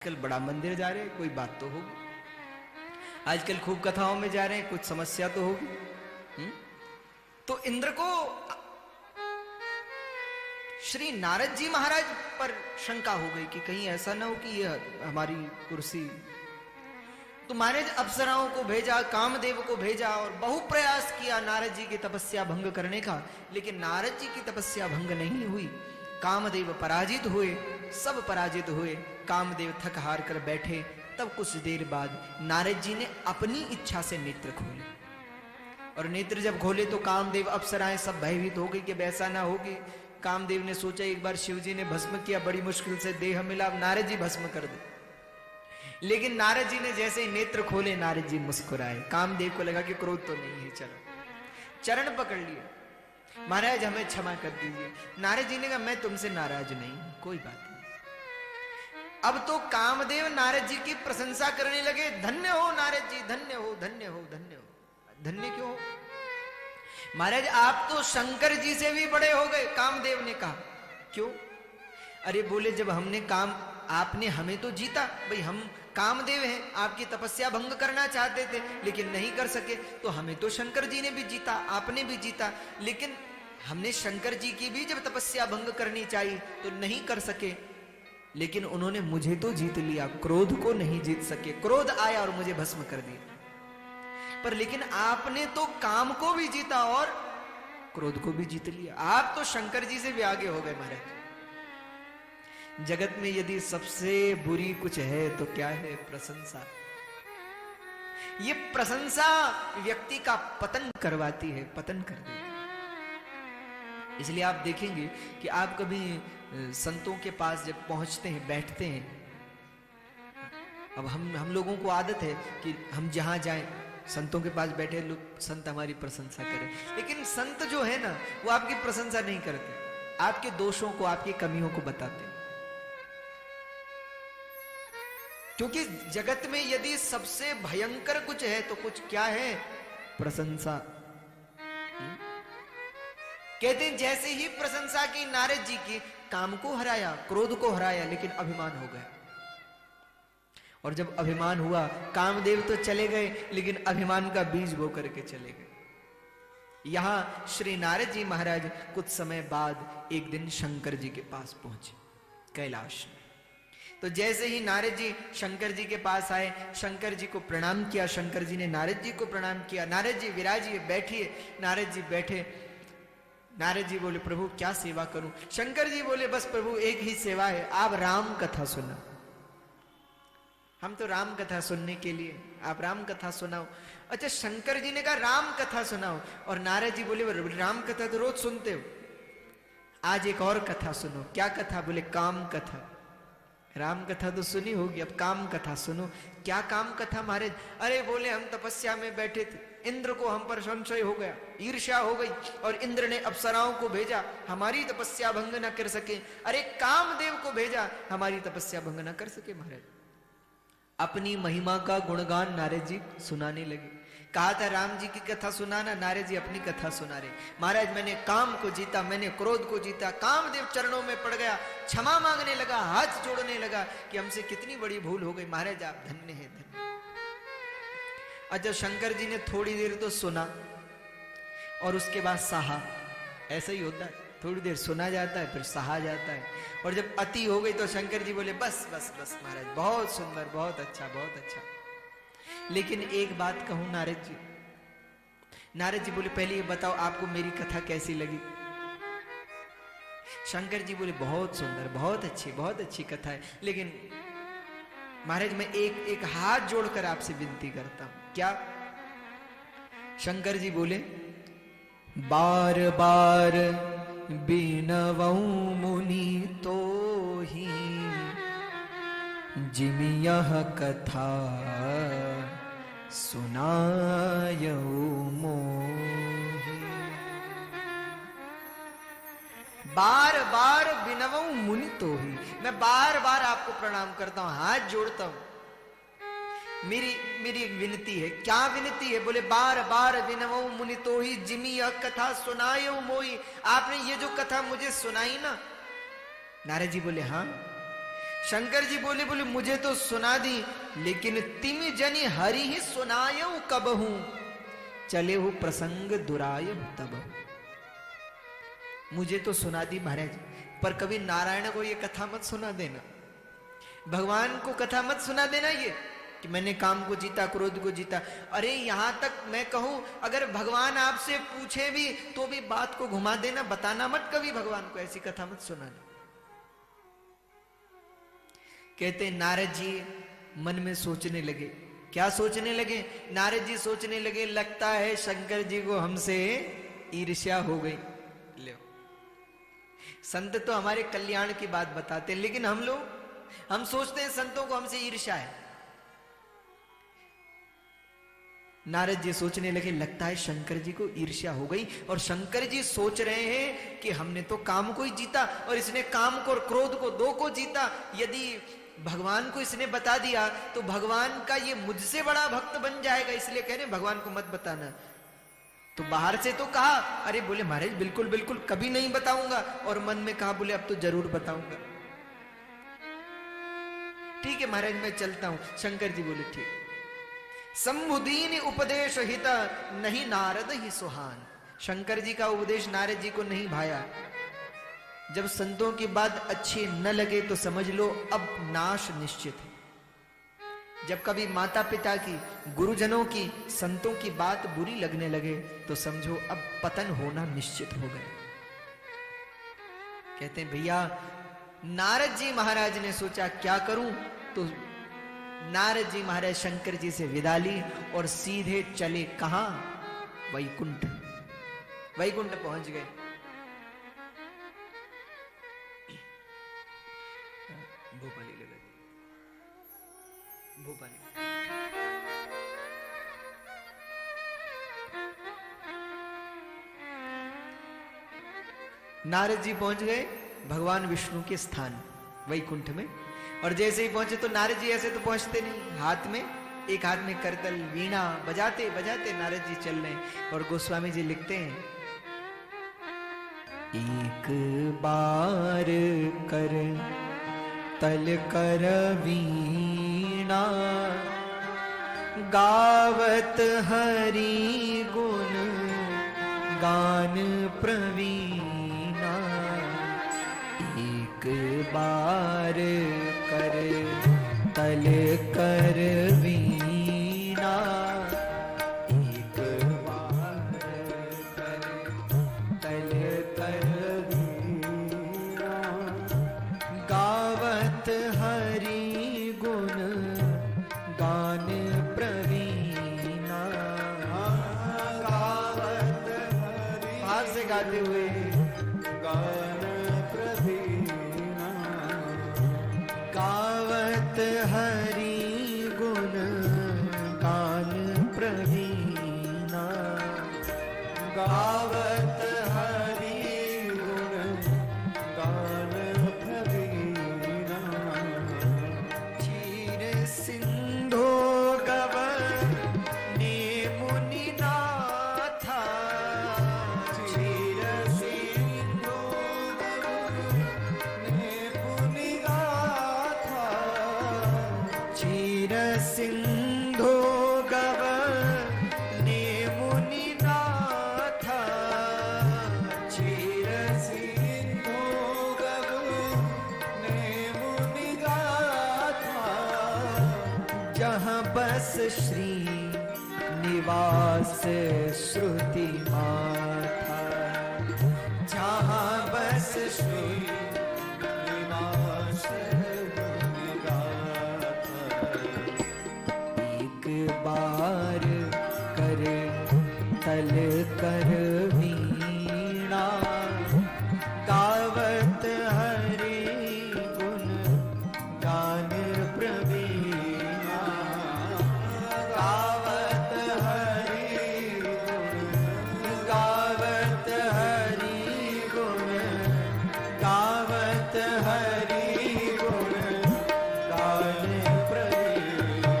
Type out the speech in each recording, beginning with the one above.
आजकल बड़ा मंदिर जा रहे हैं, कोई बात तो होगी। आजकल खूब कथाओं में जा रहे हैं, कुछ समस्या तो होगी। तो इंद्र को श्री नारद जी महाराज पर शंका हो गई कि कहीं ऐसा ना हो कि ये हमारी कुर्सी। तो महाराज अप्सराओं को भेजा, कामदेव को भेजा और बहु प्रयास किया नारद जी की तपस्या भंग करने का, लेकिन नारद जी की तपस्या भंग नहीं हुई। कामदेव पराजित हुए, सब पराजित हुए। कामदेव थक हार कर बैठे। तब कुछ देर बाद नारद जी ने अपनी इच्छा से नेत्र खोले, और नेत्र जब खोले तो कामदेव अप्सराएं सब भयभीत हो गई कि ऐसा ना होगी। कामदेव ने सोचा एक बार शिव जी ने भस्म किया, बड़ी मुश्किल से देह मिला, अब नारद जी भस्म कर दे। लेकिन नारद जी ने जैसे ही नेत्र खोले, नारद जी मुस्कुराए। कामदेव को लगा कि क्रोध तो नहीं है, चलो चरण पकड़ लिए, महाराज हमें क्षमा कर दीजिए। नारद जी ने कहा मैं तुमसे नाराज नहीं हूं, कोई बात नहीं। अब तो कामदेव नारद जी की प्रशंसा करने लगे, धन्य हो नारद जी, धन्य हो, धन्य हो, धन्य हो। धन्य क्यों हो महाराज, आप तो शंकर जी से भी बड़े हो गए। कामदेव ने कहा क्यों? अरे बोले जब हमने आपने हमें तो जीता, भाई हम कामदेव हैं, आपकी तपस्या भंग करना चाहते थे लेकिन नहीं कर सके, तो हमें तो शंकर जी ने भी जीता, आपने भी जीता। लेकिन हमने शंकर जी की भी जब तपस्या भंग करनी चाहिए तो नहीं कर सके, लेकिन उन्होंने मुझे तो जीत लिया, क्रोध को नहीं जीत सके। क्रोध आया और मुझे भस्म कर दिया। पर लेकिन आपने तो काम को भी जीता और क्रोध को भी जीत लिया। आप तो शंकर जी से भी आगे हो गए महाराज। जगत में यदि सबसे बुरी कुछ है तो क्या है? प्रशंसा। ये प्रशंसा व्यक्ति का पतन करवाती है, पतन कर देती है। इसलिए आप देखेंगे कि आप कभी संतों के पास जब पहुंचते हैं, बैठते हैं, अब हम लोगों को आदत है कि हम जहां जाएं संतों के पास बैठे, लोग संत हमारी प्रशंसा करें। लेकिन संत जो है ना, वो आपकी प्रशंसा नहीं करते, आपके दोषों को, आपकी कमियों को बताते। क्योंकि जगत में यदि सबसे भयंकर कुछ है तो कुछ क्या है? प्रशंसा। कहते हैं जैसे ही प्रशंसा की नारद जी की, काम को हराया, क्रोध को हराया, लेकिन अभिमान हो गया। और जब अभिमान हुआ, कामदेव तो चले गए लेकिन अभिमान का बीज बो करके चले गए। यहां श्री नारद जी महाराज कुछ समय बाद एक दिन शंकर जी के पास पहुंचे, कैलाश में। तो जैसे ही नारद जी शंकर जी के पास आए, शंकर जी को प्रणाम किया, शंकर जी ने नारद जी को प्रणाम किया। नारद जी विराजिए, बैठिए। नारद जी बैठे। नारद जी बोले प्रभु क्या सेवा करूं? शंकर जी बोले बस प्रभु एक ही सेवा है, आप राम कथा सुना। हम तो राम कथा सुनने के लिए, आप राम कथा सुनाओ। अच्छा, शंकर जी ने कहा राम कथा सुनाओ, और नारद जी बोले राम कथा तो रोज सुनते हो, आज एक और कथा सुनो। क्या कथा? बोले काम कथा। राम कथा तो सुनी होगी, अब काम कथा सुनो। क्या काम कथा महाराज? अरे बोले हम तपस्या में बैठे थे, इंद्र को हम पर संशय हो गया, ईर्ष्या हो गई, और इंद्र ने अप्सराओं को भेजा, हमारी तपस्या भंग न कर सके। अरे कामदेव को भेजा, हमारी तपस्या भंग न कर सके। महाराज अपनी महिमा का गुणगान नारद जी सुनाने लगे। कहा था राम जी की कथा सुनाना, नारद जी अपनी कथा सुना रहे। महाराज मैंने काम को जीता, मैंने क्रोध को जीता। कामदेव चरणों में पड़ गया, क्षमा मांगने लगा, हाथ जोड़ने लगा कि हमसे कितनी बड़ी भूल हो गई, महाराज आप धन्य हैं, धन्य। अच्छा, शंकर जी ने थोड़ी देर तो सुना और उसके बाद सहा। ऐसा ही होता है, थोड़ी देर सुना जाता है फिर सहा जाता है। और जब अति हो गई तो शंकर जी बोले बस बस बस महाराज, बहुत सुंदर, बहुत अच्छा, बहुत अच्छा। लेकिन एक बात कहूं नारद जी। नारद जी बोले पहले ये बताओ आपको मेरी कथा कैसी लगी? शंकर जी बोले बहुत सुंदर, बहुत अच्छी कथा है, लेकिन महाराज मैं एक हाथ जोड़कर आपसे विनती करता हूं। क्या? शंकर जी बोले बार बार बिनवऊं मुनि तो ही, जिमि यह कथा सुनायऊ मोहि। बार बार बिनवऊं मुनि तो ही, मैं बार बार आपको प्रणाम करता हूं, हाथ जोड़ता हूं। मेरी एक विनती है। क्या विनती है? बोले बार बार विनवऊं मुनि तो ही, जिमि यह कथा सुनायऊ मोहि। आपने ये जो कथा मुझे सुनाई ना, नारद जी बोले हाँ। शंकर जी बोले बोले मुझे तो सुना दी, लेकिन तिम जनि हरि ही सुनायो कबहू, चले हो प्रसंग दुराय तब। मुझे तो सुना दी महाराज, पर कभी नारायण को ये कथा मत सुना देना, भगवान को कथा मत सुना देना ये कि मैंने काम को जीता, क्रोध को जीता। अरे यहां तक मैं कहूं, अगर भगवान आपसे पूछे भी तो भी बात को घुमा देना, बताना मत कभी भगवान को, ऐसी कथा मत सुनाना। कहते नारद जी मन में सोचने लगे। क्या सोचने लगे? नारद जी सोचने लगे, लगता है शंकर जी को हमसे ईर्ष्या हो गई। ले, संत तो हमारे कल्याण की बात बताते हैं, लेकिन हम सोचते हैं संतों को हमसे ईर्ष्या है। नारद जी सोचने लगे, लगता है शंकर जी को ईर्ष्या हो गई, और शंकर जी सोच रहे हैं कि हमने तो काम को ही जीता और इसने काम को और क्रोध को, दो को जीता। यदि भगवान को इसने बता दिया तो भगवान का ये मुझसे बड़ा भक्त बन जाएगा, इसलिए कह रहे भगवान को मत बताना। तो बाहर से तो कहा, अरे बोले महाराज बिल्कुल बिल्कुल कभी नहीं बताऊंगा, और मन में कहा बोले अब तो जरूर बताऊंगा। ठीक है महाराज मैं चलता हूं। शंकर जी बोले ठीक। संबुदीन उपदेश हित नहीं नारद ही सुहान। शंकर जी का उपदेश नारद जी को नहीं भाया। जब संतों की बात अच्छी न लगे तो समझ लो अब नाश निश्चित है। जब कभी माता पिता की, गुरुजनों की, संतों की बात बुरी लगने लगे तो समझो अब पतन होना निश्चित हो गया। कहते हैं भैया नारद जी महाराज ने सोचा क्या करूं, तो नारद जी महाराज शंकर जी से विदा ली और सीधे चले कहां? वैकुंठ। वैकुंठ पहुंच गए। भोपाली लगा दी, भोपाली। नारद जी पहुंच गए भगवान विष्णु के स्थान वैकुंठ में, और जैसे ही पहुंचे तो नारद जी ऐसे तो पहुंचते नहीं, हाथ में एक हाथ में करतल वीणा बजाते बजाते नारद जी चल रहे। और गोस्वामी जी लिखते हैं, एक बार कर तल कर वीणा, गावत हरि गुण गान प्रवीणा। एक बार कर तल कर वीणा, एक बार कर तल कर वीणा, गावत हरि गुण गान प्रवीणा। गावत हरि, हाथ से गाते हुए गान प्रवीणा, गावत हरि गुण गान प्रवीणा, गावत हरि गुण गान प्रवीणा। क्षीर सिंधु गव ने मुनि नाथा, क्षीर सिंधु गव ने मुनि गाथा, क्षीर सिंधु गव ने मुनि नाथा, क्षीर सिंधु गव ने मुनि गाथा। जहाँ बस श्री निवास श्रुति माथा, जहाँ बस श्री निवास श्रुति गाथा। एक बार कर तल कर वीणा, गावत हरि गुण गान प्रवीणा, गावत हरि गुण गावत हरि गुण गावत हरि गुण गान प्रवीणा।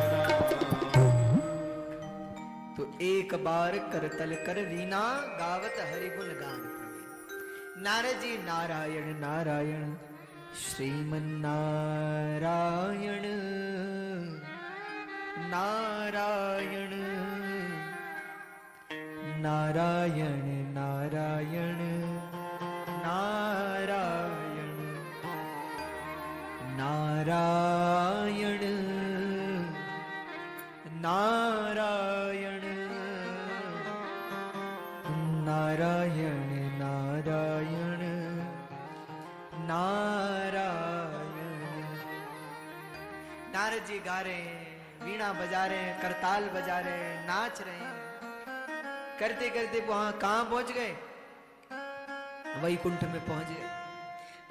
तो एक बार करतल कर वीणा, गावत हरि गुण गान प्रवीण। नारद जी नारायण नारायण श्रीमन्नारायण नारायण नारायण नारायण नारायण नारायण नारायण नारायण नारायण नारायण। नारद जी गा रहे हैं, वीणा बजा रहे हैं, करताल बजा रहे हैं, नाच रहे हैं। करते करते वहां कहां पहुंच गए? वैकुंठ में पहुंच गए।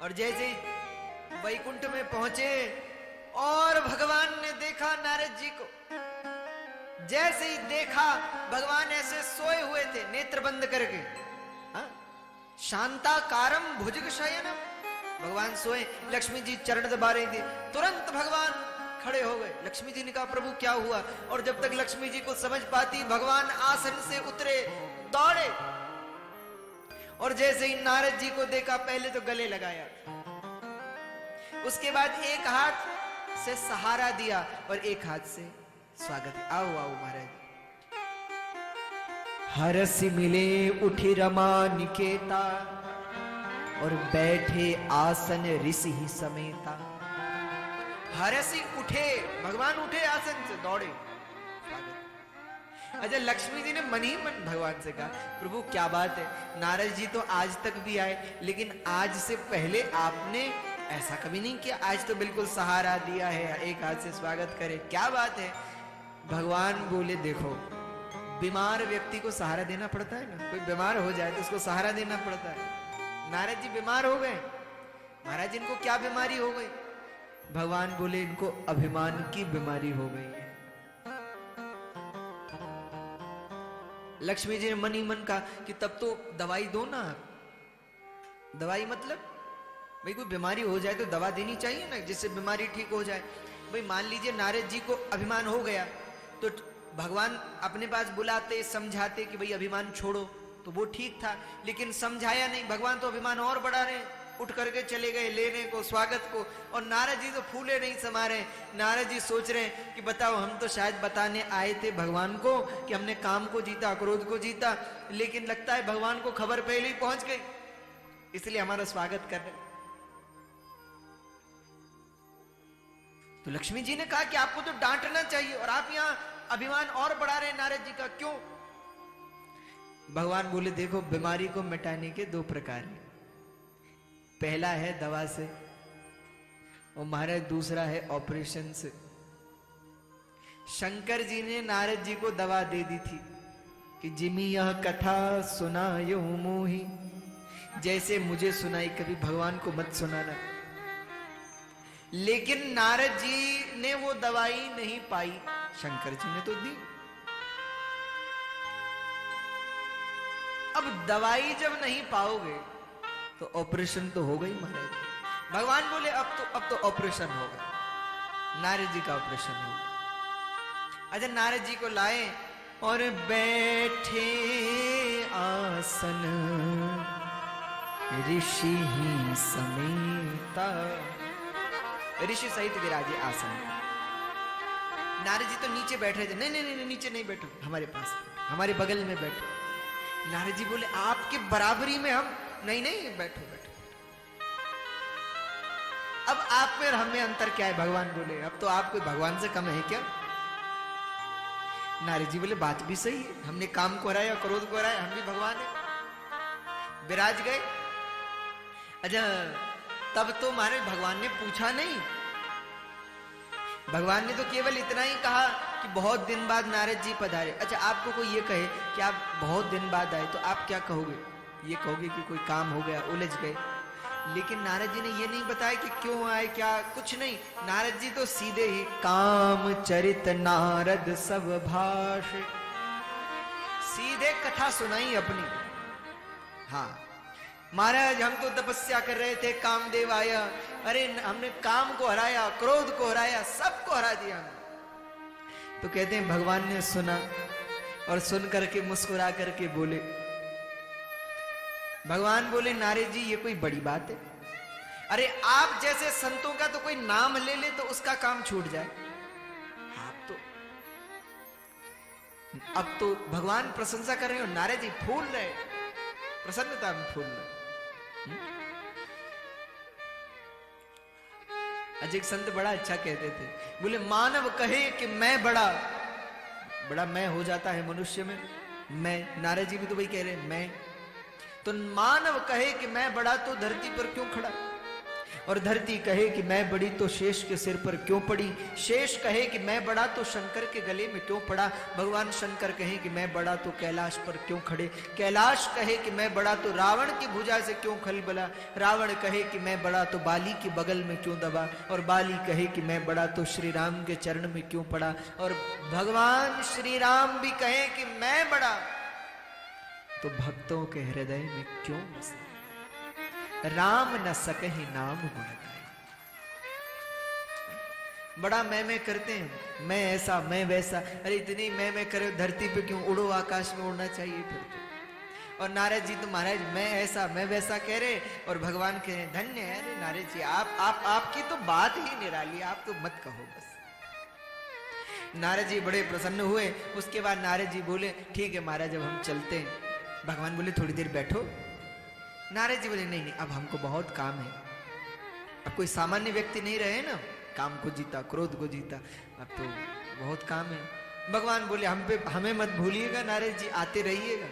और जैसे ही वैकुंठ में पहुंचे और भगवान ने देखा नारद जी को, जैसे ही देखा भगवान ऐसे सोए हुए थे नेत्र बंद करके, शांताकारम भुजग शयनम, भगवान सोए, लक्ष्मी जी चरण दबा रही थी, तुरंत भगवान खड़े हो गए। लक्ष्मी जी ने कहा प्रभु क्या हुआ? और जब तक लक्ष्मी जी को समझ पाती, भगवान आसन से उतरे, दौड़े और जैसे ही नारद जी को देखा पहले तो गले लगाया, उसके बाद एक हाथ से सहारा दिया और एक हाथ से स्वागत। आओ आओ महाराज। हरसि मिले उठी रमा निकेता और बैठे आसन ऋषि ही समेता। हरसि उठे, भगवान उठे आसन से, दौड़े, स्वागत। अच्छा, लक्ष्मी जी ने मन ही मन भगवान से कहा प्रभु क्या बात है, नारद जी तो आज तक भी आए, लेकिन आज से पहले आपने ऐसा कभी नहीं किया, आज तो बिल्कुल सहारा दिया है, एक हाथ से स्वागत करे, क्या बात है? भगवान बोले देखो, बीमार व्यक्ति को सहारा देना पड़ता है ना, कोई बीमार हो जाए तो उसको सहारा देना पड़ता है। नारद जी बीमार हो गए, महाराज इनको क्या बीमारी हो गई? भगवान बोले इनको अभिमान की बीमारी हो गई है। लक्ष्मी जी ने मन ही मन कहा कि तब तो दवाई दो ना। दवाई मतलब भाई कोई बीमारी हो जाए तो दवा देनी चाहिए ना, जिससे बीमारी ठीक हो जाए। भाई मान लीजिए नारद जी को अभिमान हो गया तो भगवान अपने पास बुलाते, समझाते कि भाई अभिमान छोड़ो, तो वो ठीक था, लेकिन समझाया नहीं। भगवान तो अभिमान और बढ़ा रहे, उठ करके चले गए लेने को, स्वागत को, और नारद जी तो फूले नहीं समा रहे। नारद जी सोच रहे हैं कि बताओ, हम तो शायद बताने आए थे भगवान को कि हमने काम को जीता, क्रोध को जीता, लेकिन लगता है भगवान को खबर पहले ही पहुंच गई, इसलिए हमारा स्वागत कर रहे। तो लक्ष्मी जी ने कहा कि आपको तो डांटना चाहिए और आप यहां अभिमान और बढ़ा रहे नारद जी का, क्यों? भगवान बोले देखो, बीमारी को मिटाने के दो प्रकार हैं, पहला है दवा से और महाराज दूसरा है ऑपरेशन से। शंकर जी ने नारद जी को दवा दे दी थी कि जिमी यह कथा सुनायो मोहि, जैसे मुझे सुनाई कभी भगवान को मत सुनाना। लेकिन नारद जी ने वो दवाई नहीं पाई, शंकर जी ने तो दी। अब दवाई जब नहीं पाओगे तो ऑपरेशन तो हो गई महाराज। भगवान बोले अब तो ऑपरेशन होगा, नारद जी का ऑपरेशन होगा। अच्छा, नारद जी को लाए और बैठे आसन ऋषि ही समेता, ऋषि सहित विराजे आसन। नारद जी तो नीचे बैठ रहे थे, नहीं नहीं नहीं नीचे नहीं बैठो, हमारे पास, हमारे बगल में बैठो। नारद जी बोले आपके बराबरी में हम, नहीं नहीं बैठो बैठो। अब आप में और हम में अंतर क्या है? भगवान बोले अब तो आप कोई भगवान से कम है क्या? नारद जी बोले बात भी सही है, हमने काम को हराया, क्रोध को हराया, हम भी भगवान है। विराज गए। अच्छा, तब तो महाराज भगवान ने पूछा नहीं, भगवान ने तो केवल इतना ही कहा कि बहुत दिन बाद नारद जी पधारे। अच्छा, आपको कोई ये कहे कि आप बहुत दिन बाद आए तो आप क्या कहोगे? ये कहोगे कि कोई काम हो गया, उलझ गए। लेकिन नारद जी ने ये नहीं बताया कि क्यों आए, क्या, कुछ नहीं। नारद जी तो सीधे ही काम चरित नारद सब भाष, सीधे कथा सुनाई अपनी। हाँ महाराज, हम तो तपस्या कर रहे थे, कामदेव आया, अरे हमने काम को हराया, क्रोध को हराया, सबको हरा दिया हमने। तो कहते हैं भगवान ने सुना और सुन करके मुस्कुरा करके बोले, भगवान बोले नारद जी ये कोई बड़ी बात है? अरे आप जैसे संतों का तो कोई नाम ले ले तो उसका काम छूट जाए। आप तो अब तो भगवान प्रशंसा कर रहे हो, नारद जी फूल रहे, प्रसन्नता में फूल रहे। आज एक संत बड़ा अच्छा कहते थे, बोले मानव कहे कि मैं बड़ा मैं हो जाता है मनुष्य में, मैं, नारद जी भी तो वही कह रहे हैं, मैं। तो मानव कहे कि मैं बड़ा तो धरती पर क्यों खड़ा, और धरती कहे कि मैं बड़ी तो शेष के सिर पर क्यों पड़ी, शेष कहे कि मैं बड़ा तो शंकर के गले में क्यों पड़ा, भगवान शंकर कहे कि मैं बड़ा तो कैलाश पर क्यों खड़े, कैलाश कहे कि मैं बड़ा तो रावण की भुजा से क्यों खलबला, रावण कहे कि मैं बड़ा तो बाली के बगल में क्यों दबा, और बाली कहे कि मैं बड़ा तो श्री राम के चरण में क्यों पड़ा, और भगवान श्री राम भी कहे कि मैं बड़ा तो भक्तों के हृदय में क्यों बसा, राम न सकहि नाम गुण गाए। बड़ा मैं करते हैं, मैं ऐसा मैं वैसा, अरे इतनी मैं करे धरती पे क्यों, उड़ो आकाश में उड़ना चाहिए फिर तो। और नारद जी तो महाराज मैं ऐसा मैं वैसा कह रहे, और भगवान कह रहे धन्य है अरे नारद जी आप आपकी तो बात ही निराली, आप तो मत कहो बस। नारद जी बड़े प्रसन्न हुए। उसके बाद नारद जी बोले ठीक है महाराज अब हम चलते हैं। भगवान बोले थोड़ी देर बैठो। नारद जी बोले नहीं नहीं अब हमको बहुत काम है, अब कोई सामान्य व्यक्ति नहीं रहे ना, काम को जीता क्रोध को जीता, अब तो बहुत काम है। भगवान बोले हमें मत भूलिएगा नारद जी, आते रहिएगा।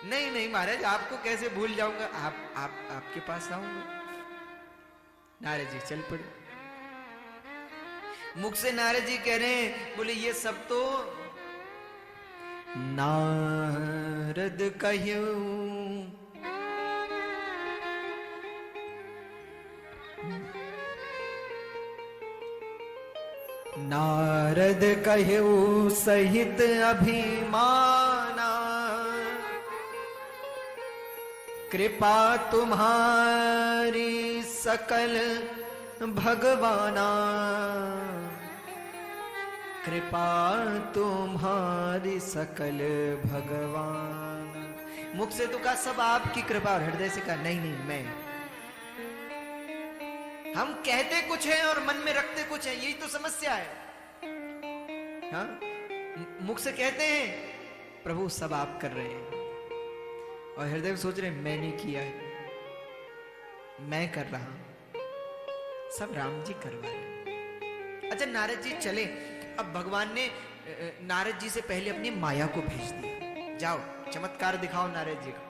नहीं नहीं महाराज आपको कैसे भूल जाऊंगा, आपके पास आऊंगा। नारद जी चल पड़े। मुख से नारद जी कह रहे हैं, बोले ये सब तो नारद कह्यूं नारद कह्यूं सहित अभिमाना, कृपा तुम्हारी सकल भगवाना, कृपा तुम्हारी सकल भगवान। मुख से तो कहा सब आपकी कृपा, और हृदय से कहा नहीं नहीं मैं। हम कहते कुछ है और मन में रखते कुछ है, यही तो समस्या है। हाँ? मुख से कहते हैं प्रभु सब आप कर रहे हैं, और हृदय में सोच रहे हैं मैंने किया है, मैं कर रहा हूं, सब राम जी करवा रहे। अच्छा नारद जी चले। अब भगवान ने नारद जी से पहले अपनी माया को भेज दिया, जाओ चमत्कार दिखाओ नारद जी को।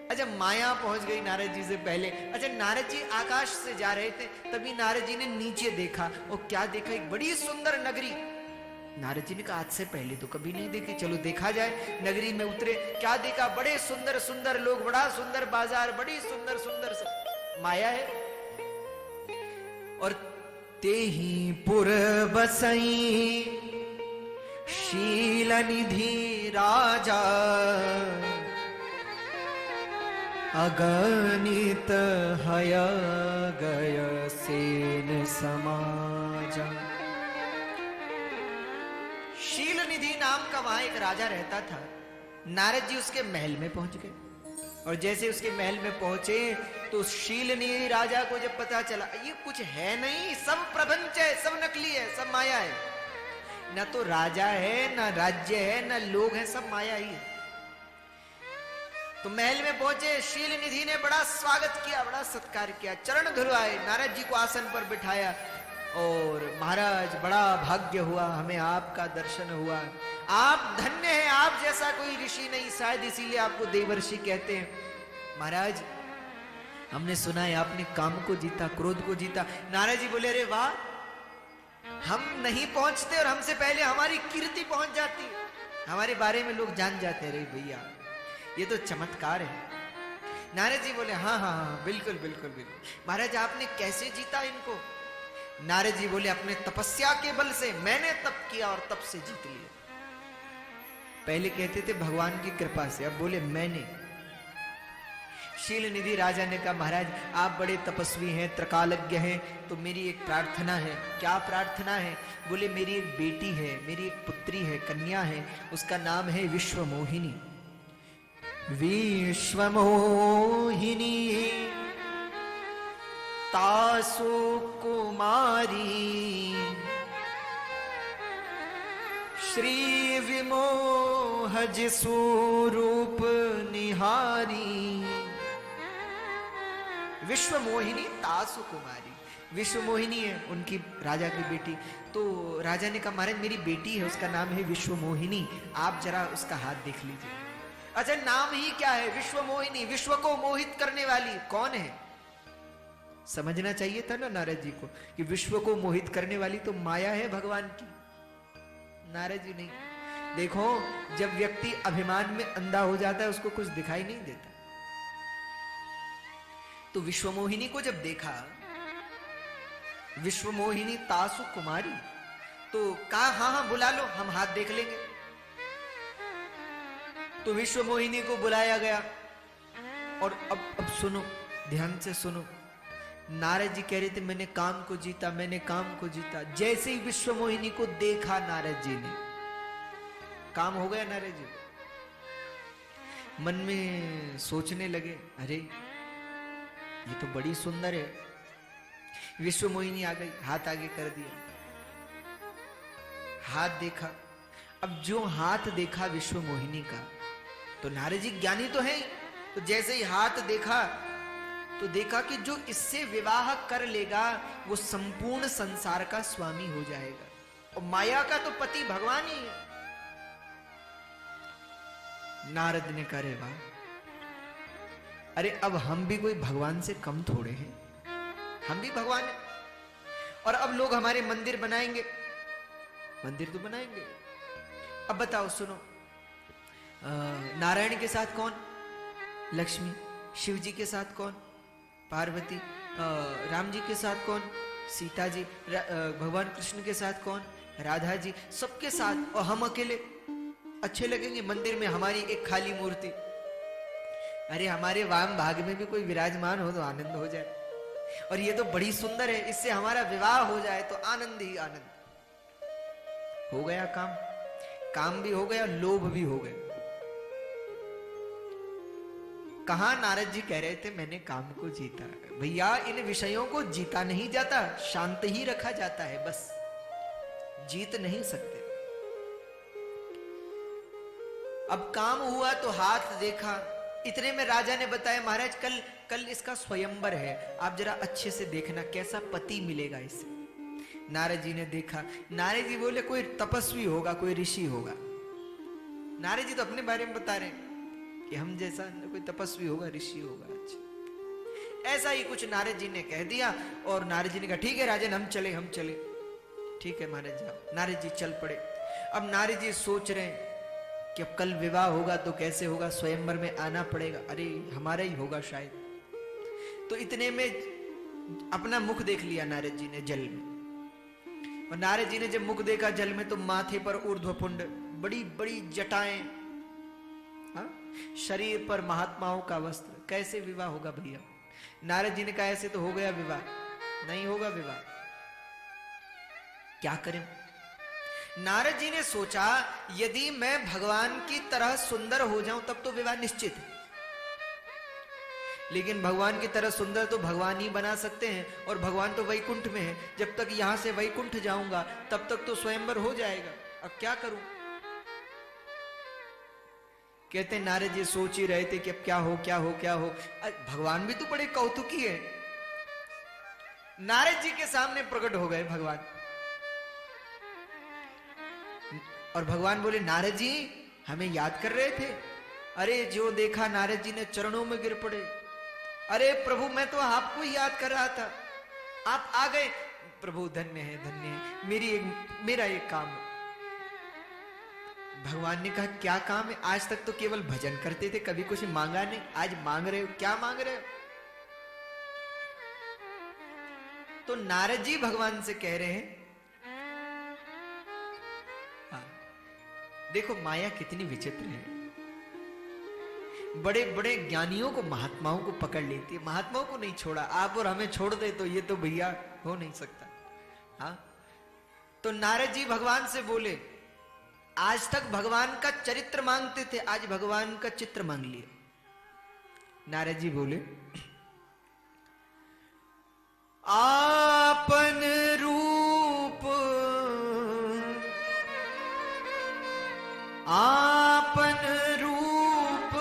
अच्छा माया पहुंच गई नारद जी से पहले। अच्छा नारद जी आकाश से जा रहे थे, तभी नारद जी ने नीचे देखा, और क्या देखा, एक बड़ी सुंदर नगरी। नारद जी ने कहा आज से पहले तो कभी नहीं देखी, चलो देखा जाए। नगरी में उतरे, क्या देखा, बड़े सुंदर सुंदर लोग, बड़ा सुंदर बाजार, बड़ी सुंदर सुंदर सब माया है। और तेहि पुर बसई शील निधि राजा, अगणित हय गय सेन समाजा। शील निधि नाम का वहां एक राजा रहता था। नारद जी उसके महल में पहुंच गए, और जैसे उसके महल में पहुंचे तो शील निधि राजा को जब पता चला ये कुछ है नहीं, सब प्रपंच है, सब नकली है, सब माया है, न तो राजा है न राज्य है न लोग हैं, सब माया ही है। तो महल में पहुंचे, शील निधि ने बड़ा स्वागत किया, बड़ा सत्कार किया, चरण धुलवाए, नारद जी को आसन पर बिठाया, और महाराज बड़ा भाग्य हुआ हमें आपका दर्शन हुआ, आप धन्य हैं, आप जैसा कोई ऋषि नहीं, शायद इसीलिए आपको देवर्षि कहते हैं। महाराज हमने सुना है आपने काम को जीता, क्रोध को जीता। नारद जी बोले अरे वाह, हम नहीं पहुंचते और हमसे पहले हमारी कीर्ति पहुंच जाती, हमारे बारे में लोग जान जाते। अरे भैया ये तो चमत्कार है। नारद जी बोले हाँ हाँ हाँ बिल्कुल बिल्कुल बिल्कुल। महाराज आपने कैसे जीता इनको? नारद जी बोले अपने तपस्या के बल से, मैंने तप किया और तप से जीत लिया। पहले कहते थे भगवान की कृपा से, अब बोले मैंने। शील निधि राजा ने कहा महाराज आप बड़े तपस्वी हैं, त्रिकालज्ञ हैं, तो मेरी एक प्रार्थना है। क्या प्रार्थना है? बोले मेरी एक बेटी है, मेरी एक पुत्री है, कन्या है, उसका नाम है विश्वमोहिनी। विश्वमोहिनी तासु कुमारी, श्री विमोहज स्वरूप निहारी। विश्व मोहिनी तासु कुमारी, विश्व मोहिनी है उनकी राजा की बेटी। तो राजा ने कहा महाराज मेरी बेटी है, उसका नाम है विश्व मोहिनी, आप जरा उसका हाथ देख लीजिए। अच्छा नाम ही क्या है, विश्व मोहिनी, विश्व को मोहित करने वाली कौन है? समझना चाहिए था ना नारद जी को कि विश्व को मोहित करने वाली तो माया है भगवान की। नारद जी नहीं, देखो जब व्यक्ति अभिमान में अंधा हो जाता है उसको कुछ दिखाई नहीं देता। तो विश्व मोहिनी को जब देखा, विश्व मोहिनी तासु कुमारी, तो कहा हाँ हाँ बुला लो, हम हाथ देख लेंगे। तो विश्व मोहिनी को बुलाया गया। और अब सुनो, ध्यान से सुनो। नारद जी कह रहे थे मैंने काम को जीता, मैंने काम को जीता। जैसे ही विश्व मोहिनी को देखा नारद जी ने, काम हो गया नारद जी। मन में सोचने लगे अरे ये तो बड़ी सुंदर है। विश्व मोहिनी आ गई, हाथ आगे कर दिया, हाथ देखा। अब जो हाथ देखा विश्व मोहिनी का, तो नारद जी ज्ञानी तो हैं, तो जैसे ही हाथ देखा तो देखा कि जो इससे विवाह कर लेगा वो संपूर्ण संसार का स्वामी हो जाएगा, और माया का तो पति भगवान ही है। नारद ने कहा रे वाह, अरे अब हम भी कोई भगवान से कम थोड़े हैं, हम भी भगवान हैं। और अब लोग हमारे मंदिर बनाएंगे, मंदिर तो बनाएंगे। अब बताओ सुनो, नारायण के साथ कौन? लक्ष्मी। शिव जी के साथ कौन? पार्वती। राम जी के साथ कौन? सीता जी। भगवान कृष्ण के साथ कौन? राधा जी। सबके साथ, और हम अकेले अच्छे लगेंगे मंदिर में हमारी एक खाली मूर्ति? अरे हमारे वाम भाग में भी कोई विराजमान हो तो आनंद हो जाए, और ये तो बड़ी सुंदर है, इससे हमारा विवाह हो जाए तो आनंद ही आनंद। हो गया काम, काम भी हो गया, लोभ भी हो गया। कहा नारद जी कह रहे थे मैंने काम को जीता। भैया इन विषयों को जीता नहीं जाता, शांत ही रखा जाता है, बस जीत नहीं सकते। अब काम हुआ तो हाथ देखा, इतने में राजा ने बताया महाराज कल इसका स्वयंवर है, आप जरा अच्छे से देखना कैसा पति मिलेगा इसे। नारद जी ने देखा, नारद जी बोले कोई तपस्वी होगा, कोई ऋषि होगा। नारद जी तो अपने बारे में बता रहे हैं कि हम जैसा कोई तपस्वी होगा, ऋषि होगा। अच्छा ऐसा ही कुछ नारद जी ने कह दिया, और नारद जी ने कहा ठीक है राजन हम चले। ठीक है महाराज जाओ। नारद जी चल पड़े। अब नारद जी सोच रहे हैं कि अब कल विवाह होगा तो कैसे होगा, स्वयंवर में आना पड़ेगा, अरे हमारा ही होगा शायद। तो इतने में अपना मुख देख लिया नारद जी ने जल में, और नारद जी ने जब मुख देखा जल में तो माथे पर ऊर्ध्वपुंड, बड़ी बड़ी जटाएं, हाँ? शरीर पर महात्माओं का वस्त्र। कैसे विवाह होगा भैया? नारद जी ने कहा ऐसे तो हो गया विवाह, नहीं होगा विवाह, क्या करें? नारद जी ने सोचा यदि मैं भगवान की तरह सुंदर हो जाऊं तब तो विवाह निश्चित है, लेकिन भगवान की तरह सुंदर तो भगवान ही बना सकते हैं, और भगवान तो वैकुंठ में है। जब तक यहां से वैकुंठ जाऊंगा तब तक तो स्वयंवर हो जाएगा, अब क्या करूं? कहते नारद जी सोच ही रहे थे कि अब क्या हो। भगवान भी तो बड़े कौतुकी है। नारद जी के सामने प्रकट हो गए भगवान, और भगवान बोले नारद जी हमें याद कर रहे थे? अरे जो देखा नारद जी ने चरणों में गिर पड़े। अरे प्रभु मैं तो आपको ही याद कर रहा था, आप आ गए। प्रभु धन्य है, मेरा एक काम है। भगवान ने कहा क्या काम है? आज तक तो केवल भजन करते थे, कभी कुछ मांगा नहीं, आज मांग रहे हो, क्या मांग रहे हो? तो नारद जी भगवान से कह रहे हैं, देखो माया कितनी विचित्र है, बड़े बड़े ज्ञानियों को, महात्माओं को पकड़ लेती है, महात्माओं को नहीं छोड़ा। आप और हमें छोड़ दे तो ये तो भैया हो नहीं सकता। हाँ, तो नारद जी भगवान से बोले आज तक भगवान का चरित्र मांगते थे, आज भगवान का चित्र मांग लिया। नारद जी बोले आपन रूप आपन रूप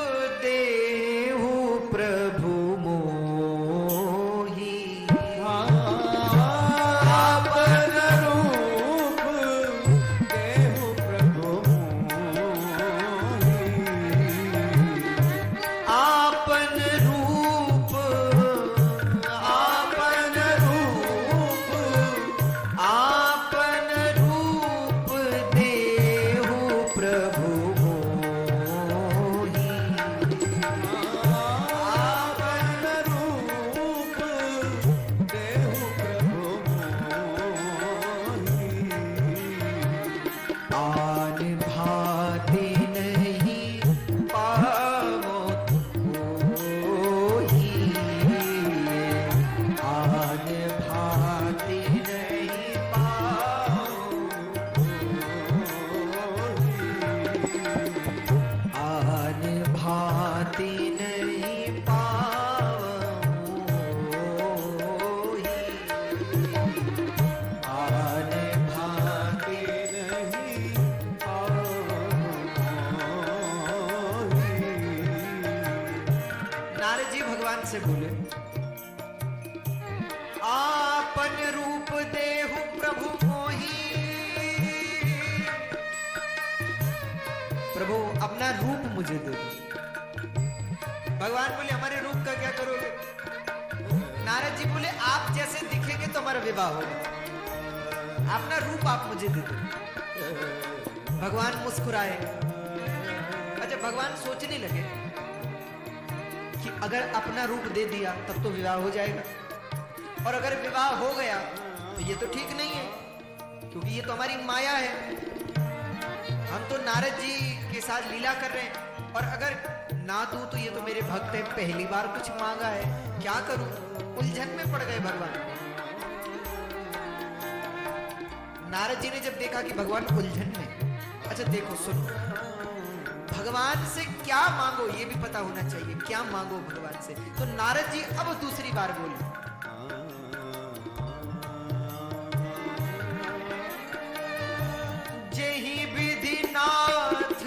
देहु प्रभु मोहि। आपन रूप देहु प्रभु मोहि। आपन रूप देहु प्रभु मोहि। आपन रूप देहु प्रभु मोहि। आन भाति नहीं पावो कोई। आन भाति नहीं पावो आन भाति नहीं पावोहि। आन भाति नहीं पावोहि। नारद जी भगवान से बोले, आपन रूप देहु प्रभु मोहि। प्रभु अपना रूप मुझे दे दो। भगवान बोले हमारे रूप का क्या करोगे? नारद जी बोले आप जैसे दिखेंगे तो हमारा विवाह होगा। अपना रूप आप मुझे दे दो। भगवान मुस्कुराए। अच्छा, भगवान सोचने लगे कि अगर अपना रूप दे दिया तब तो विवाह हो जाएगा, और अगर विवाह हो गया तो ये तो ठीक नहीं है, क्योंकि ये तो हमारी माया है। हम तो नारद जी के साथ लीला कर रहे हैं, और अगर ना दूं तो ये तो मेरे भक्त हैं, पहली बार कुछ मांगा है, क्या करूं? उलझन में पड़ गए भगवान। नारद जी ने जब देखा कि भगवान उलझन में, अच्छा देखो सुनो, भगवान से क्या मांगो ये भी पता होना चाहिए, क्या मांगो भगवान से। तो नारद जी अब दूसरी बार बोले, जेहि विधि नाथ,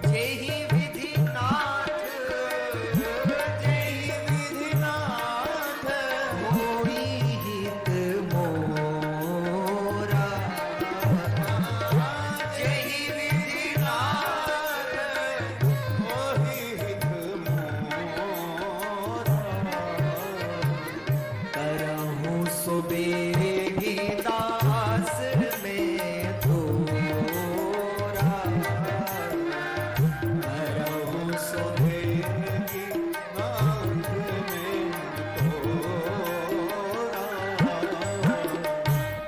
जेहि विधि नाथ, जेहि विधि नाथ, होई हित मोरा। जेहि विधि नाथ, होहि हित मोरा। करहु सुबेहि दास में तोरा। करहु सोहेगी नाथ में तोरा।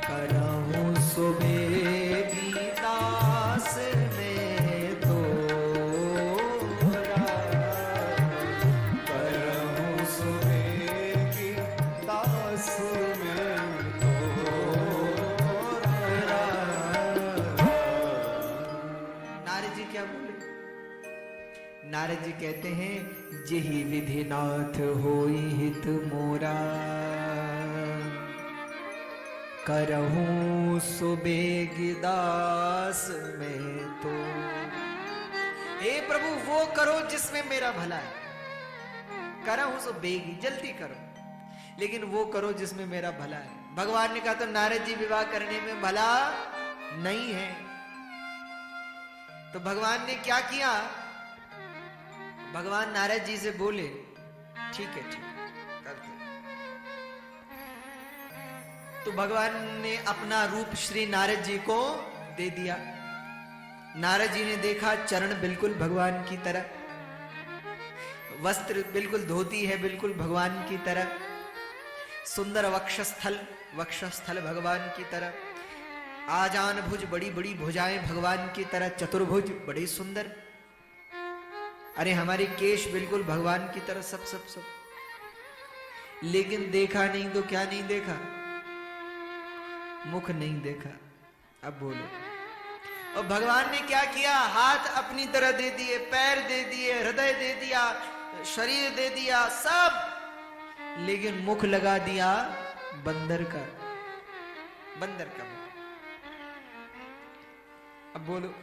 करहु सुबेहि दास में तोरा। करहु सोहेगी दास में तोरा। नारद जी क्या बोले? नारद जी कहते हैं, जेहि विधि नाथ होई हित मोरा। करहूं सुबेगी दास में तो। हे प्रभु वो करो जिसमें मेरा भला है। करहूं सुबेगी, जल्दी करो, लेकिन वो करो जिसमें मेरा भला है। भगवान ने कहा तो नारद जी विवाह करने में भला नहीं है। तो भगवान ने क्या किया? भगवान नारद जी से बोले, ठीक है करते। तो भगवान ने अपना रूप श्री नारद जी को दे दिया। नारद जी ने देखा चरण बिल्कुल भगवान की तरह, वस्त्र बिल्कुल धोती है बिल्कुल भगवान की तरह, सुंदर वक्षस्थल भगवान की तरह, आजान भुज बड़ी बड़ी भुजाएं भगवान की तरह, चतुर्भुज बड़े सुंदर। अरे हमारे केश बिल्कुल भगवान की तरह सब सब सब। लेकिन देखा नहीं तो क्या नहीं देखा? मुख नहीं देखा। अब बोलो। और भगवान ने क्या किया? हाथ अपनी तरह दे दिए, पैर दे दिए, हृदय दे दिया, शरीर दे दिया, सब। लेकिन मुख लगा दिया बंदर का। बंदर का मुख। अब बोलो,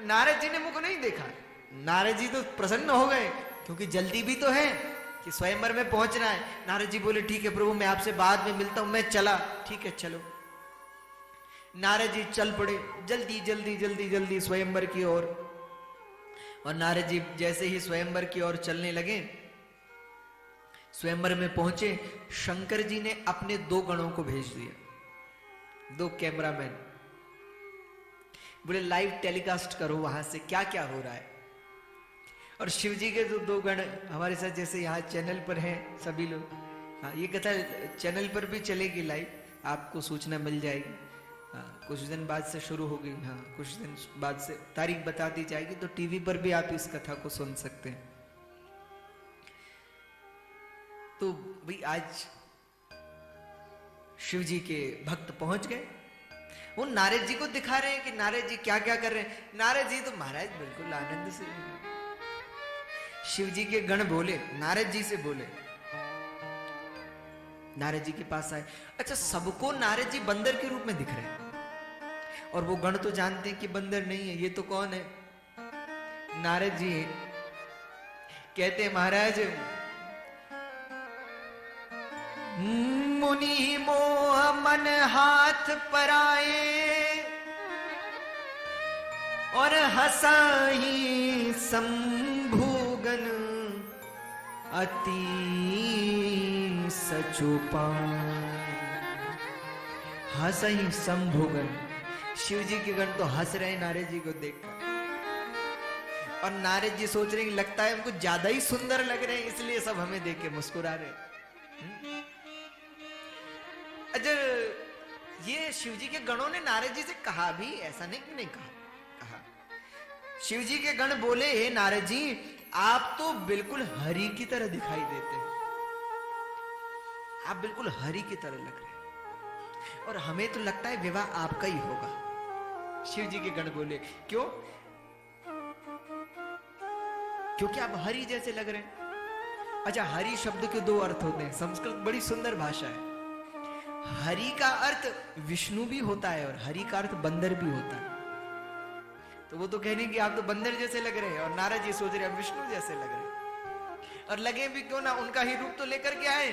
नारद जी ने मुख नहीं देखा। नारद जी तो प्रसन्न हो गए, क्योंकि जल्दी भी तो है कि स्वयंवर में पहुंचना है। नारद जी बोले ठीक है प्रभु, मैं आपसे बाद में मिलता हूं। मैं चला, ठीक है चलो। नारद जी चल पड़े जल्दी जल्दी जल्दी जल्दी स्वयंवर की ओर। और नारद जी जैसे ही स्वयंवर की ओर चलने लगे, स्वयंवर में पहुंचे, शंकर जी ने अपने 2 गणों को भेज दिया, 2 कैमरामैन। बोले लाइव टेलीकास्ट करो वहां से क्या क्या हो रहा है। और शिव जी के जो 2 गण हमारे साथ, जैसे यहाँ चैनल पर हैं सभी लोग। हाँ, ये कथा चैनल पर भी चलेगी लाइव, आपको सूचना मिल जाएगी। हाँ, कुछ दिन बाद से शुरू होगी। हाँ, कुछ दिन बाद से तारीख बता दी जाएगी, तो टीवी पर भी आप इस कथा को सुन सकते हैं। तो भाई आज शिव जी के भक्त पहुंच गए। वो नारद जी को दिखा रहे हैं कि नारद जी क्या क्या कर रहे हैं। नारद जी तो महाराज बिल्कुल आनंद से। शिव जी के गण बोले, नारद जी से बोले, नारद जी के पास आए। अच्छा, सबको नारद जी बंदर के रूप में दिख रहे हैं, और वो गण तो जानते हैं कि बंदर नहीं है, ये तो कौन है? नारद जी कहते हैं महाराज, मुनि मोह मन हाथ पराए, और हसाही शंभुगन अति सचुपाए। हसाही शंभुगन, शिव जी के गण तो हंस रहे हैं नारद जी को देखकर। और नारद जी सोच रहे हैं लगता है हमको ज्यादा ही सुंदर लग रहे हैं, इसलिए सब हमें देख के मुस्कुरा रहे हैं। अच्छा, ये शिव जी के गणों ने नारद जी से कहा भी, ऐसा नहीं कि नहीं कहा। शिव जी के गण बोले, हे नारद जी, आप तो बिल्कुल हरि की तरह दिखाई देते हैं, आप बिल्कुल हरि की तरह लग रहे हैं, और हमें तो लगता है विवाह आपका ही होगा। शिव जी के गण बोले, क्यों? क्योंकि आप हरि जैसे लग रहे हैं। अच्छा, हरि शब्द के 2 अर्थ होते हैं। संस्कृत बड़ी सुंदर भाषा है। हरि का अर्थ विष्णु भी होता है, और हरि का अर्थ बंदर भी होता है। तो वो तो कहने कि आप तो बंदर जैसे लग रहे हैं, और नारद जी सोच रहे हैं विष्णु जैसे लग रहे हैं। और लगे भी क्यों ना, उनका ही रूप तो लेकर के आए।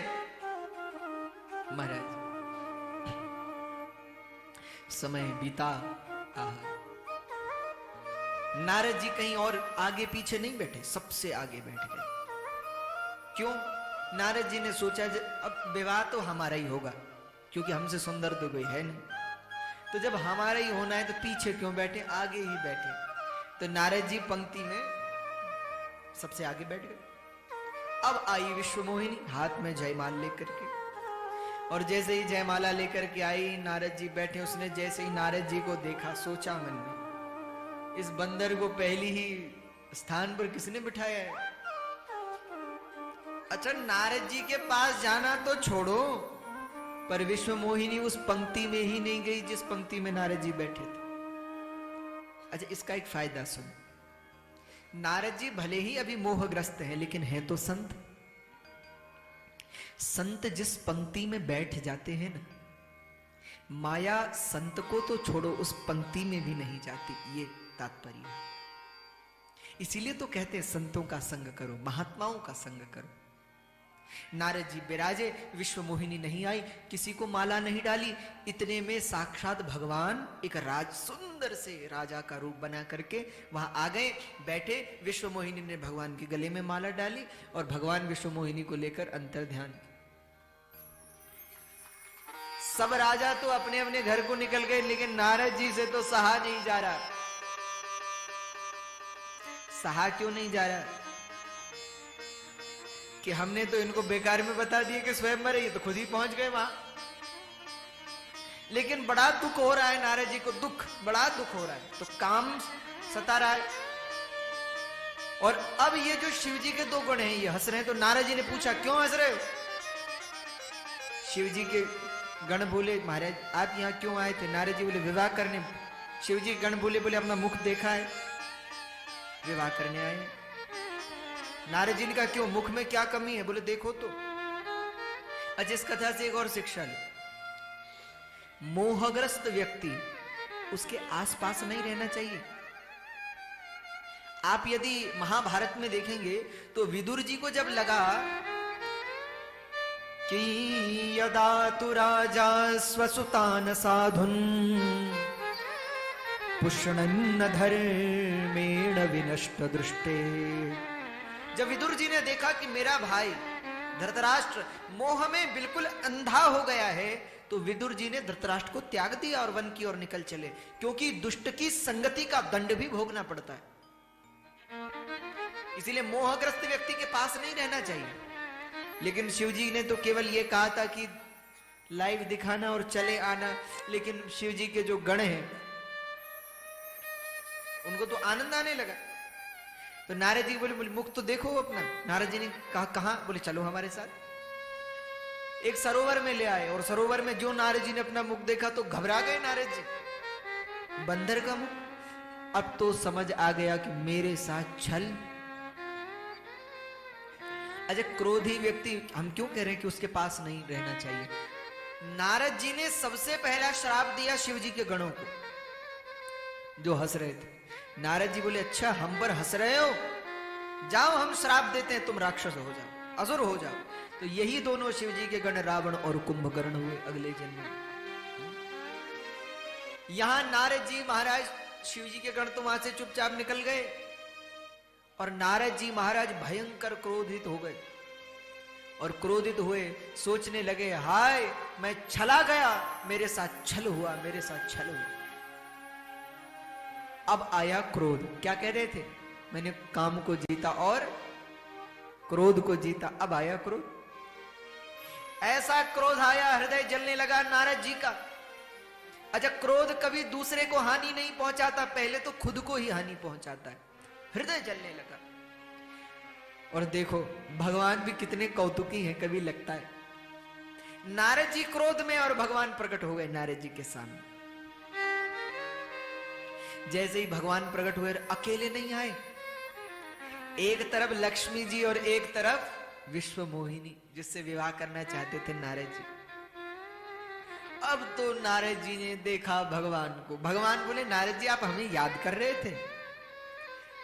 महाराज समय बीता, नारद जी कहीं और आगे पीछे नहीं बैठे, सबसे आगे बैठ गए। क्यों? नारद जी ने सोचा अब विवाह तो हमारा ही होगा, क्योंकि हमसे सुंदर तो कोई है नहीं। तो जब हमारा ही होना है तो पीछे क्यों बैठे, आगे ही बैठे। तो नारद जी पंक्ति में सबसे आगे बैठ गए। अब आई विश्वमोहिनी हाथ में जयमाल लेकर के, और जैसे ही जयमाला लेकर के आई, नारद जी बैठे। उसने जैसे ही नारद जी को देखा, सोचा मन में, इस बंदर को पहली ही स्थान पर किसने बिठाया है? अच्छा, नारद जी के पास जाना तो छोड़ो, पर विश्व मोहिनी उस पंक्ति में ही नहीं गई जिस पंक्ति में नारद जी बैठे थे। अच्छा, इसका एक फायदा सुन। नारद जी भले ही अभी मोहग्रस्त हैं, लेकिन हैं तो संत। संत जिस पंक्ति में बैठ जाते हैं ना, माया संत को तो छोड़ो, उस पंक्ति में भी नहीं जाती, ये तात्पर्य है। इसीलिए तो कहते हैं संतों का संग करो, महात्माओं का संग करो। नारद जी विराजे, विश्व मोहिनी नहीं आई, किसी को माला नहीं डाली। इतने में साक्षात भगवान एक सुंदर से राजा का रूप बना करके वहां आ गए, बैठे। विश्व मोहिनी ने भगवान के गले में माला डाली, और भगवान विश्व मोहिनी को लेकर अंतर ध्यान। सब राजा तो अपने अपने घर को निकल गए, लेकिन नारद जी से तो सहा नहीं जा रहा। सहा क्यों नहीं जा रहा? कि हमने तो इनको बेकार में बता दिया कि स्वयंवर है, ये तो खुद ही पहुंच गए वहां। लेकिन बड़ा दुख हो रहा है नारद जी को, बड़ा दुख हो रहा है। तो काम सता रहा है। और अब ये जो शिव जी के 2 गुण हैं, ये हंस रहे हैं। तो नारद जी ने पूछा, क्यों हंस रहे हो? शिव जी के गण बोले, महाराज आप यहाँ क्यों आए थे? नारद जी बोले, विवाह करने। शिव जी गण बोले, अपना मुख देखा है, विवाह करने आए। नारद जी ने कहा, क्यों, मुख में क्या कमी है? बोले, देखो तो आज इस कथा से एक और शिक्षा लो, मोहग्रस्त व्यक्ति उसके आसपास नहीं रहना चाहिए। आप यदि महाभारत में देखेंगे तो विदुर जी को जब लगा कि यदा तु राजा स्वसुतान साधुन पुष्णन्न धर्मेण विनष्ट दृष्टे, जब विदुर जी ने देखा कि मेरा भाई धृतराष्ट्र मोह में बिल्कुल अंधा हो गया है, तो विदुर जी ने धृतराष्ट्र को त्याग दिया और वन की ओर निकल चले, क्योंकि दुष्ट की संगति का दंड भी भोगना पड़ता है। इसीलिए मोहग्रस्त व्यक्ति के पास नहीं रहना चाहिए। लेकिन शिवजी ने तो केवल यह कहा था कि लाइव दिखाना और चले आना, लेकिन शिवजी के जो गण हैं उनको तो आनंद आने लगा। तो नारद जी बोले मुख तो देखो अपना। नारद जी ने कहा कहां? बोले चलो हमारे साथ। एक सरोवर में ले आए और सरोवर में जो नारद जी ने अपना मुख देखा तो घबरा गए नारद जी। बंदर का मुख। अब तो समझ आ गया कि मेरे साथ छल। अच्छा, क्रोधी व्यक्ति हम क्यों कह रहे हैं कि उसके पास नहीं रहना चाहिए? नारद जी ने सबसे पहला श्राप दिया शिव जी के गणों को, जो हंस रहे थे। नारद जी बोले अच्छा हम पर हंस रहे हो, जाओ हम श्राप देते हैं, तुम राक्षस हो जाओ, असुर हो जाओ। तो यही दोनों शिव जी के गण रावण और कुंभकर्ण हुए अगले जन्म में। यहां नारद जी महाराज, शिव जी के गण तो वहां से चुपचाप निकल गए और नारद जी महाराज भयंकर क्रोधित हो गए। और क्रोधित हुए, सोचने लगे हाय मैं छला गया, मेरे साथ छल हुआ, मेरे साथ छल हुआ। अब आया क्रोध। क्या कह रहे थे? मैंने काम को जीता और क्रोध को जीता। अब आया क्रोध। ऐसा क्रोध आया, हृदय जलने लगा नारद जी का। अच्छा, क्रोध कभी दूसरे को हानि नहीं पहुंचाता, पहले तो खुद को ही हानि पहुंचाता है। हृदय जलने लगा। और देखो भगवान भी कितने कौतुकी हैं, कभी लगता है। नारद जी क्रोध में और भगवान प्रकट हो गए नारद जी के सामने। जैसे ही भगवान प्रकट हुए, अकेले नहीं आए, एक तरफ लक्ष्मी जी और एक तरफ विश्व मोहिनी, जिससे विवाह करना चाहते थे नारद जी। अब तो नारद जी ने देखा भगवान को। भगवान बोले नारद जी आप हमें याद कर रहे थे?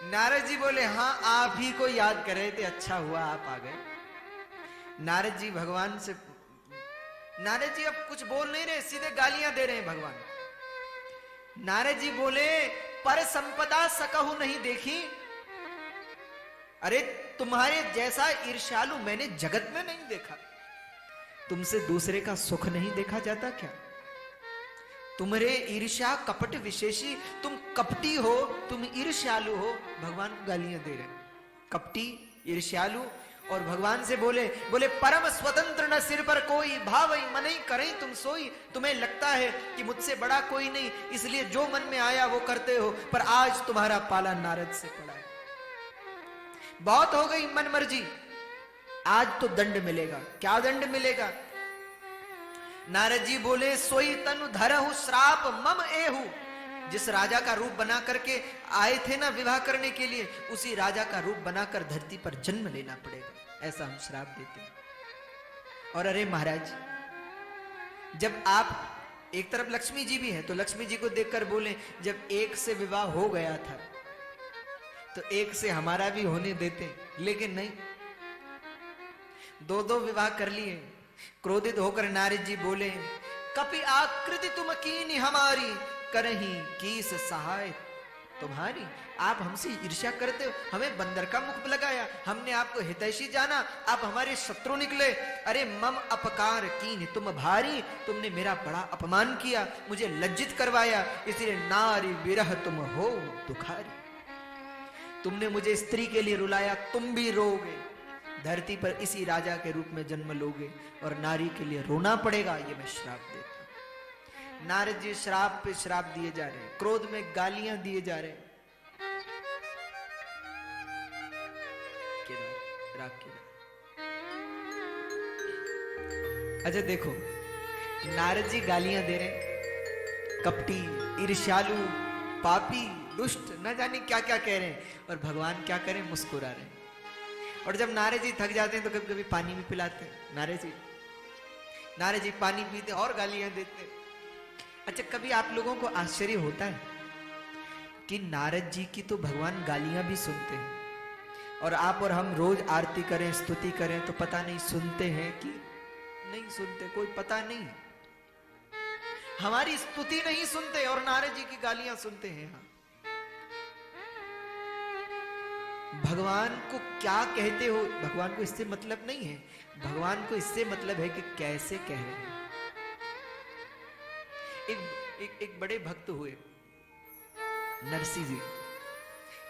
नारद जी बोले हाँ आप ही को याद कर रहे थे, अच्छा हुआ आप आ गए। नारद जी भगवान से, नारद जी अब कुछ बोल नहीं रहे, सीधे गालियां दे रहे हैं भगवान। नारद जी बोले पर संपदा सकहु नहीं देखी। अरे तुम्हारे जैसा ईर्ष्यालु मैंने जगत में नहीं देखा। तुमसे दूसरे का सुख नहीं देखा जाता क्या? तुम्हारे ईर्ष्या कपट विशेषी, तुम कपटी हो, तुम ईर्ष्यालु हो। भगवान को गालियां दे रहे, कपटी, ईर्ष्यालु। और भगवान से बोले परम स्वतंत्र न सिर पर कोई, भावई मनई करई तुम सोई। तुम्हें लगता है कि मुझसे बड़ा कोई नहीं, इसलिए जो मन में आया वो करते हो, पर आज तुम्हारा पाला नारद से पड़ा है। बहुत हो गई मन मर्जी, आज तो दंड मिलेगा। क्या दंड मिलेगा? नारद जी बोले सोई तनु धरहु श्राप मम एहु। जिस राजा का रूप बना करके आए थे ना विवाह करने के लिए, उसी राजा का रूप बनाकर धरती पर जन्म लेना पड़ेगा, ऐसा हम श्राप देते हैं। और अरे महाराज, जब आप एक तरफ लक्ष्मी जी भी हैं, तो लक्ष्मी जी को देखकर बोले जब एक से विवाह हो गया था तो एक से हमारा भी होने देते, लेकिन नहीं, दो दो विवाह कर लिए। क्रोधित होकर नारद जी बोले कपि आकृति तुम कीनी हमारी, करही कीस सहाय तुम्हारी। आप हमसे ईर्ष्या करते हो, हमें बंदर का मुख लगाया, हमने आपको हितैषी जाना, आप हमारे शत्रु निकले। अरे मम अपकार कीन तुम भारी, तुमने मेरा बड़ा अपमान किया, मुझे लज्जित करवाया, इसलिए नारी विरह तुम हो दुखारी। तुमने मुझे स्त्री के लिए रुलाया, तुम भी रोगे, धरती पर इसी राजा के रूप में जन्म लोगे और नारी के लिए रोना पड़ेगा। ये मैं श्राप देता हूं। नारद जी श्राप पे श्राप दिए जा रहे हैं, क्रोध में गालियां दिए जा रहे हैं। अच्छा देखो, नारद जी गालियां दे रहे हैं, कपटी, ईर्ष्यालु, पापी, दुष्ट, न जाने क्या क्या कह रहे हैं, और भगवान क्या करें, मुस्कुरा रहे हैं। और जब नारद जी थक जाते हैं तो कभी कभी पानी भी पिलाते हैं। नारद जी नारद जी पानी पीते और गालियां देते। अच्छा, कभी आप लोगों को आश्चर्य होता है कि नारद जी की तो भगवान गालियां भी सुनते हैं, और आप और हम रोज आरती करें, स्तुति करें, तो पता नहीं सुनते हैं कि नहीं सुनते, कोई पता नहीं। हमारी स्तुति नहीं सुनते और नारद जी की गालियां सुनते हैं। भगवान को क्या कहते हो, भगवान को इससे मतलब नहीं है, भगवान को इससे मतलब है कि कैसे कह रहे हैं। एक बड़े भक्त हुए, नरसिंह जी।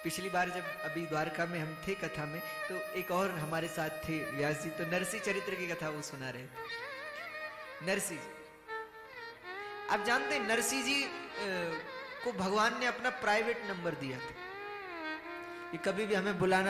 पिछली बार जब अभी द्वारका में हम थे कथा में, तो एक और हमारे साथ थे व्यास जी, तो नरसिंह चरित्र की कथा वो सुना रहे थे। नरसिंह जी, आप जानते हैं नरसिंह जी को भगवान ने अपना प्राइवेट नंबर दिया था कि कभी भी हमें बुलाना